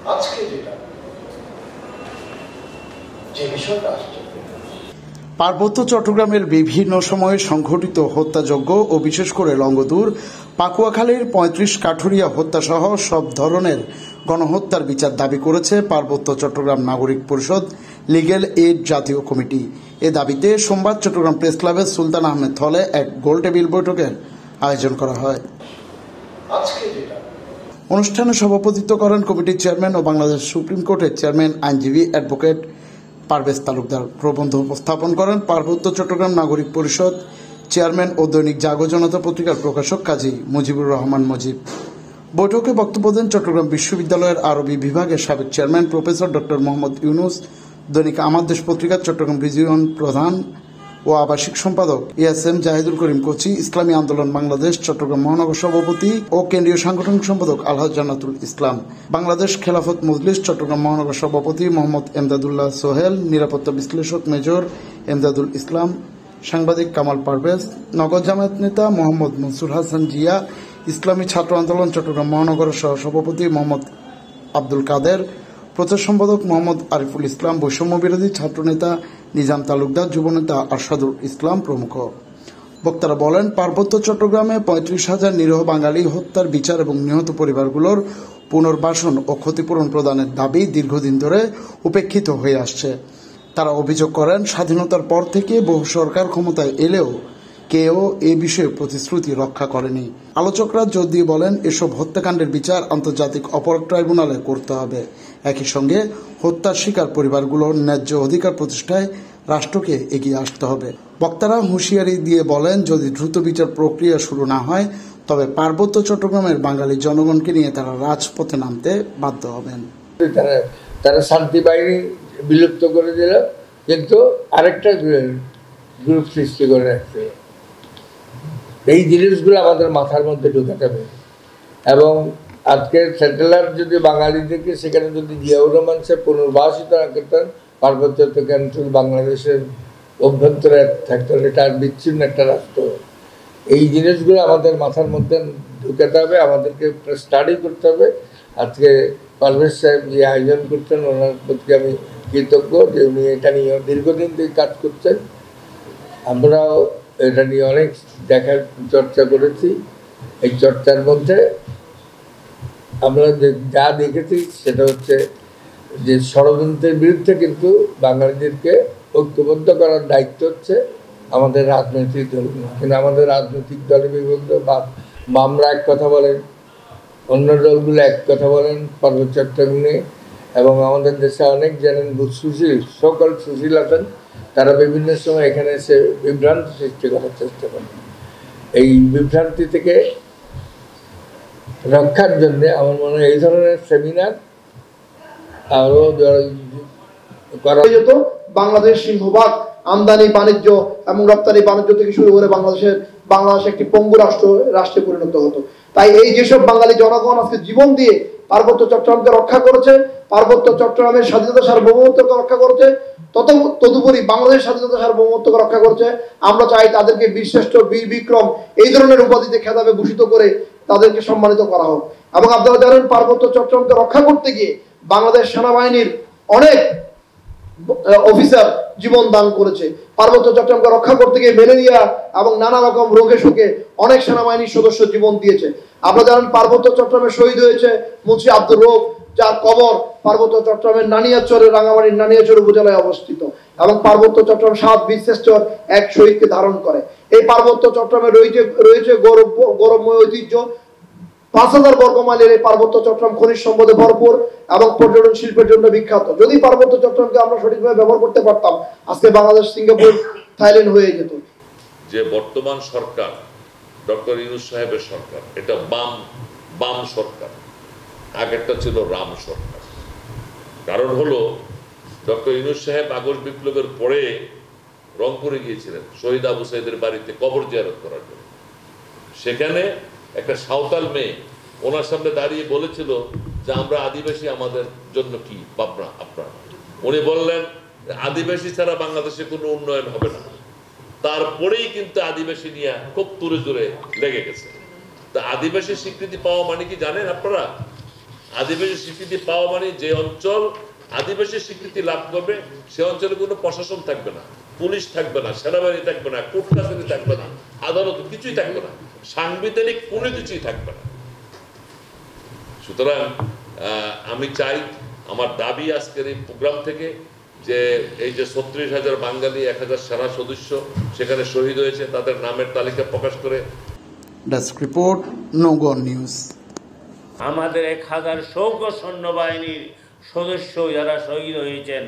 আজকে যে বিষয়টা আসছে, পার্বত্য চট্টগ্রামের বিভিন্ন সময়ে সংঘটিত হত্যাযজ্ঞ ও বিশেষ করে লংগদুর, পাকুয়াখালীর ৩৫ কাঠুরিয়া হত্যাসহ সব ধরনের গণহত্যার বিচার দাবি করেছে পার্বত্য চট্টগ্রাম নাগরিক পরিষদ লিগ্যাল এইড জাতীয় কমিটি। এ দাবিতে সোমবার চট্টগ্রাম প্রেস ক্লাবের সুলতান আহমেদ হলে এক গোলটেবিল বৈঠকের আয়োজন করা হয়। অনুষ্ঠানে সভাপতিত্ব করেন কমিটির চেয়ারম্যান ও বাংলাদেশ সুপ্রিম কোর্টের চেয়ারম্যান আইনজীবী অ্যাডভোকেট পারভেজ তালুকদার। প্রবন্ধ উপস্থাপন করেন পার্বত্য চট্টগ্রাম নাগরিক পরিষদ চেয়ারম্যান ও দৈনিক জাগো জনতা পত্রিকার প্রকাশক কাজী মুজিবুর রহমান মুজিব। বৈঠকে বক্তব্য দেন চট্টগ্রাম বিশ্ববিদ্যালয়ের আরবি বিভাগের সাবেক chairman professor doctor Mohammad Yunus, দৈনিক আমার দেশ পত্রিকার চট্টগ্রাম রিজিয়ন প্রধান ও আবাসিক সম্পাদক এএসএম জাহিদুল করিম কোচি, ইসলামী আন্দোলন বাংলাদেশ চট্টগ্রাম মহানগর সভাপতি ও কেন্দ্রীয় সাংগঠনিক সম্পাদক আলহাজ জান্নাতুল ইসলাম, বাংলাদেশ খেলাফত মজলিস চট্টগ্রাম মহানগর সভাপতি মোহাম্মদ এমদাদুল্লাহ সোহেল, নিরাপত্তা বিশ্লেষক মেজর এমদাদুল ইসলাম, সাংবাদিক কামাল পারভেজ, নগর জামায়াত নেতা মোহাম্মদ মনসুর হাসান জিয়া, ইসলামী ছাত্র আন্দোলন চট্টগ্রাম মহানগরের সহ সভাপতি মোহাম্মদ আব্দুল কাদের, প্রচার সম্পাদক মোহাম্মদ আরিফুল ইসলাম, বৈষম্য বিরোধী ছাত্রনেতা নিজাম তালুকদার, যুবনেতা আরশাদুল ইসলাম প্রমুখ। বক্তারা বলেন, পার্বত্য চট্টগ্রামে ৩৫,০০০ নিরীহ বাঙালি হত্যার বিচার এবং নিহত পরিবারগুলোর পুনর্বাসন ও ক্ষতিপূরণ প্রদানের দাবি দীর্ঘদিন ধরে উপেক্ষিত হয়ে আসছে। তারা অভিযোগ করেন, স্বাধীনতার পর থেকে বহু সরকার ক্ষমতায় এলেও কেউ এ বিষয়ে প্রতিশ্রুতি রক্ষা করেনি। আলোচকরা জোর দিয়ে বলেন, এসব হত্যাকাণ্ডের বিচার আন্তর্জাতিক অপরাধ ট্রাইব্যুনালে করতে হবে। একই সঙ্গে হত্যার শিকার পরিবারগুলোর ন্যায্য অধিকার প্রতিষ্ঠায় রাষ্ট্রকে এগিয়ে আসতে হবে। বক্তারা হুঁশিয়ারি দিয়ে বলেন, যদি দ্রুত বিচার প্রক্রিয়া শুরু না হয় তবে পার্বত্য চট্টগ্রামের বাঙালি জনগণকে নিয়ে তারা রাজপথে নামতে বাধ্য হবেন। তারা শান্তি বাহিনী বিলুপ্ত করে দিল, কিন্তু আরেকটা গ্রুপ সৃষ্টি করে রাখছে। এই জিনিসগুলো আমাদের মাথার মধ্যে ঢুকাতে হবে। এবং আজকে স্যাটেলাইট যদি বাঙালিদেরকে সেখানে যদি জিয়াউর রহমান সাহেব পুনর্বাসিত না করতেন, পার্বত্য চট্টগ্রাম বাংলাদেশের অভ্যন্তরে থাকতে হলে এটা বিচ্ছিন্ন একটা রাষ্ট্র। এই জিনিসগুলো আমাদের মাথার মধ্যে ঢুকাতে হবে, আমাদেরকে স্টাডি করতে হবে। আজকে পারভেজ সাহেব যে আয়োজন করছেন ওনার প্রতি আমি কৃতজ্ঞ যে উনি এটা নিয়ে দীর্ঘদিন থেকে কাজ করছেন। আমরাও এটা নিয়ে অনেক দেখার চর্চা করেছি। এই চর্চার মধ্যে আমরা যা দেখেছি সেটা হচ্ছে যে ষড়যন্ত্রের বিরুদ্ধে কিন্তু বাঙালিদেরকে ঐক্যবদ্ধ করার দায়িত্ব হচ্ছে আমাদের রাজনৈতিক দলগুলো। কিন্তু আমাদের রাজনৈতিক দলে বিভক্ত, বামরা এক কথা বলেন, অন্য দলগুলো এক কথা বলেন পার্বত্য চট্টগ্রামে। এবং আমাদের দেশে অনেক জানেন সুশীল সকল সুশীল আছেন, তারা বিভিন্ন সময় এখানে এসে বিভ্রান্তি সৃষ্টি করার চেষ্টা করেন। এই বিভ্রান্তি থেকে রক্ষার জন্য আমার মনে হয় এই ধরনের সেমিনার আরো করা যেত। বাংলাদেশ সিংহভাগ আমদানি বাণিজ্য এবং রপ্তানি বাণিজ্য থেকে শুরু করে বাংলাদেশ একটি পঙ্গু রাষ্ট্রে পরিণত হতো। তাই এই যেসব বাঙালি জনগণ আজকে জীবন দিয়ে পার্বত্য চট্টগ্রামকে রক্ষা করেছে, পার্বত্য চট্টগ্রামের স্বাধীনতা সার্বভৌমত্বকে রক্ষা করেছে, তদুপরি বাংলাদেশ স্বাধীনতা সার্বভৌমত্বকে রক্ষা করেছে, আমরা চাই তাদেরকে বীরশ্রেষ্ঠ, বীর বিক্রম এই ধরনের উপাধিতে খেতাবে ভূষিত করে তাদেরকে সম্মানিত করা হোক। এবং আপনারা জানেন, পার্বত্য চট্টগ্রামকে রক্ষা করতে গিয়ে বাংলাদেশ সেনাবাহিনীর অনেক অফিসার জীবন দান করেছে। পার্বত্য চট্টগ্রামকে রক্ষা করতে গিয়ে ম্যালেরিয়া এবং নানা রকম রোগে শোকে অনেক সেনাবাহিনীর সদস্য জীবন দিয়েছে। আপনারা জানেন, পার্বত্য চট্টগ্রামে শহীদ হয়েছে মুন্সি আব্দুর রৌফ, যার কবর পার্বত্য চট্টগ্রামের নানিয়াচরের রাঙামাটির নানিয়াচর উপজেলায় অবস্থিত। এবং পার্বত্য চট্টগ্রাম 7 বীরশ্রেষ্ঠর এক শহীদকে ধারণ করে। এই পার্বত্য চট্টগ্রামে রয়েছে গৌরবময় ঐতিহ্য। 5000 বর্গমাইলের এই পার্বত্য চট্টগ্রাম খনিজ সম্পদে ভরপুর এবং পর্যটন শিল্পের জন্য বিখ্যাত। যদি পার্বত্য চট্টগ্রামকে আমরা সঠিকভাবে ব্যবহার করতে পারতাম, আজকে বাংলাদেশ সিঙ্গাপুর থাইল্যান্ড হয়ে যেত। যে বর্তমান সরকার ডক্টর ইউনূস সাহেবের সরকার, এটা বাম সরকার, আগেরটা ছিল রাম সরকার। কারণ হলো ডক্টর ইউনূস সাহেব আগস্ট বিপ্লবের পরে রংপুরে গিয়েছিলেন শহীদ আবু সাইদের বাড়িতে কবর জিয়ারত করার জন্য। সেখানে একটা সাঁওতাল মেয়ে ওনার সামনে দাঁড়িয়ে বলেছিল যে আমরা আদিবাসী, আমাদের জন্য কি ভাবনা আপনার। উনি বললেন আদিবাসী ছাড়া বাংলাদেশে কোনো উন্নয়ন হবে না। তারপরেই কিন্তু আদিবাসী নিয়ে খুব তুরে জোরে লেগে গেছে। তা আদিবাসী স্বীকৃতি পাওয়া মানে কি জানেন আপনারা? আদিবাসী স্বীকৃতি পাওয়া মানে যে অঞ্চল আদিবাসী স্বীকৃতি লাভ করবে সে অঞ্চলে কোনো প্রশাসন থাকবে না, পুলিশ থাকবে না, সেনাবাহিনী থাকবে না, কোর্ট কাছারি থাকবে না, আদালত কিছুই থাকবে না, সাংবিধানিক কোনো কিছুই থাকবে না। সুতরাং আমি চাই, আমার দাবি আজকের এই প্রোগ্রাম থেকে, যে এই যে ৩৬,০০০ বাঙালি ১,০০০ সেনা সদস্য সেখানে শহীদ হয়েছে তাদের নামের তালিকা প্রকাশ করে। Desk report, Naogaon news. আমাদের ১,০০০ সৌক্য সৈন্যবাহিনীর সদস্য যারা শহীদ হয়েছেন